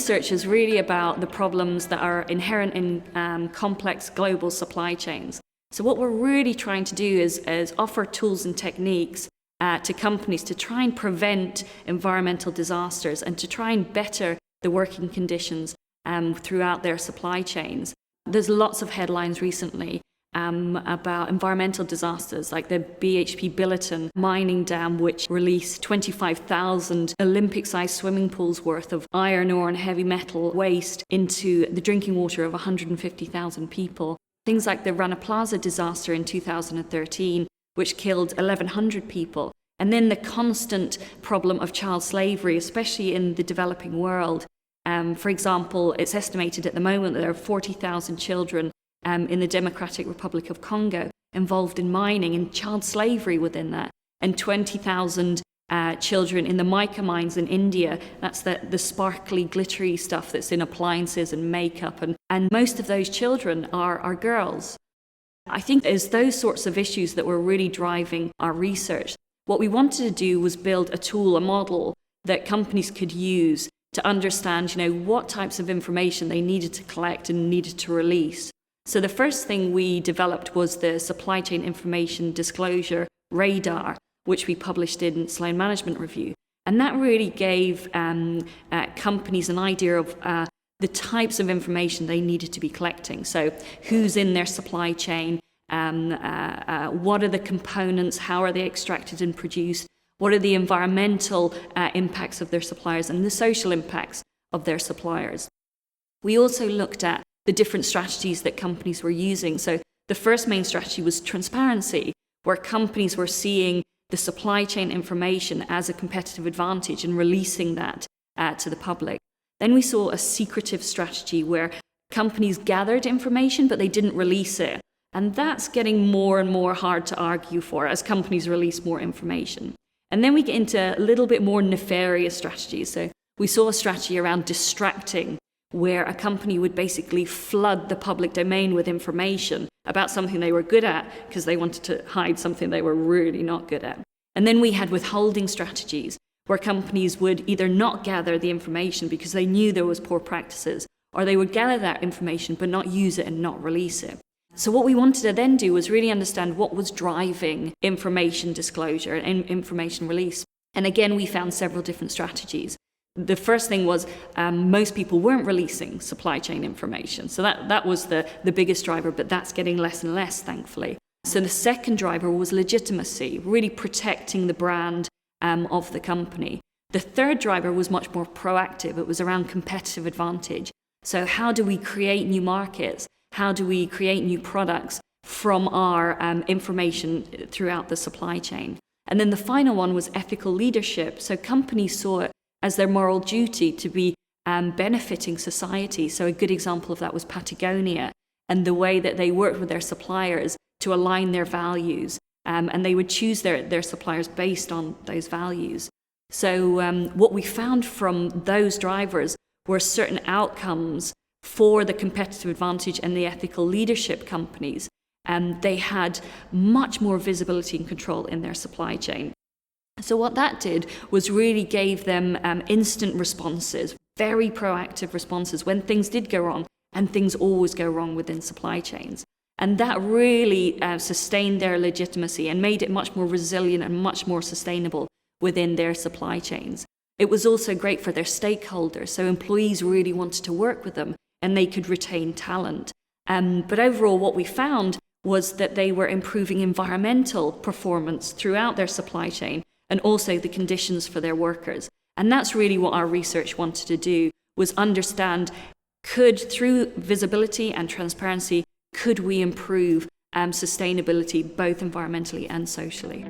research is really about the problems that are inherent in complex global supply chains. So what we're really trying to do is offer tools and techniques to companies to try and prevent environmental disasters and to try and better the working conditions throughout their supply chains. There's lots of headlines recently about environmental disasters like the BHP Billiton mining dam, which released 25,000 Olympic-sized swimming pools worth of iron ore and heavy metal waste into the drinking water of 150,000 people. Things like the Rana Plaza disaster in 2013, which killed 1,100 people. And then the constant problem of child slavery, especially in the developing world. For example, it's estimated at the moment that there are 40,000 children in the Democratic Republic of Congo involved in mining and child slavery within that, and 20,000 children in the mica mines in India. That's the sparkly, glittery stuff that's in appliances and makeup, and most of those children are girls. I think it's those sorts of issues that were really driving our research. What we wanted to do was build a tool, a model that companies could use to understand, what types of information they needed to collect and needed to release. So the first thing we developed was the Supply Chain Information Disclosure Radar, which we published in Sloan Management Review. And that really gave companies an idea of the types of information they needed to be collecting. So who's in their supply chain, what are the components, how are they extracted and produced, what are the environmental impacts of their suppliers and the social impacts of their suppliers. We also looked at the different strategies that companies were using. So the first main strategy was transparency, where companies were seeing the supply chain information as a competitive advantage and releasing that to the public. Then we saw a secretive strategy where companies gathered information, but they didn't release it. And that's getting more and more hard to argue for as companies release more information. And then we get into a little bit more nefarious strategies. So we saw a strategy around distracting, where a company would basically flood the public domain with information about something they were good at because they wanted to hide something they were really not good at. And then we had withholding strategies, where companies would either not gather the information because they knew there was poor practices, or they would gather that information but not use it and not release it. So what we wanted to then do was really understand what was driving information disclosure and information release. And again, we found several different strategies. The first thing was most people weren't releasing supply chain information. So that was the biggest driver, but that's getting less and less, thankfully. So the second driver was legitimacy, really protecting the brand of the company. The third driver was much more proactive. It was around competitive advantage. So how do we create new markets? How do we create new products from our information throughout the supply chain? And then the final one was ethical leadership. So companies saw it as their moral duty to be benefiting society. So a good example of that was Patagonia and the way that they worked with their suppliers to align their values. And they would choose their suppliers based on those values. So what we found from those drivers were certain outcomes for the competitive advantage and the ethical leadership companies. And they had much more visibility and control in their supply chain. So what that did was really gave them instant responses, very proactive responses when things did go wrong, and things always go wrong within supply chains. And that really sustained their legitimacy and made it much more resilient and much more sustainable within their supply chains. It was also great for their stakeholders, so employees really wanted to work with them and they could retain talent. But overall what we found was that they were improving environmental performance throughout their supply chain and also the conditions for their workers. And that's really what our research wanted to do, was understand, through visibility and transparency, could we improve sustainability both environmentally and socially?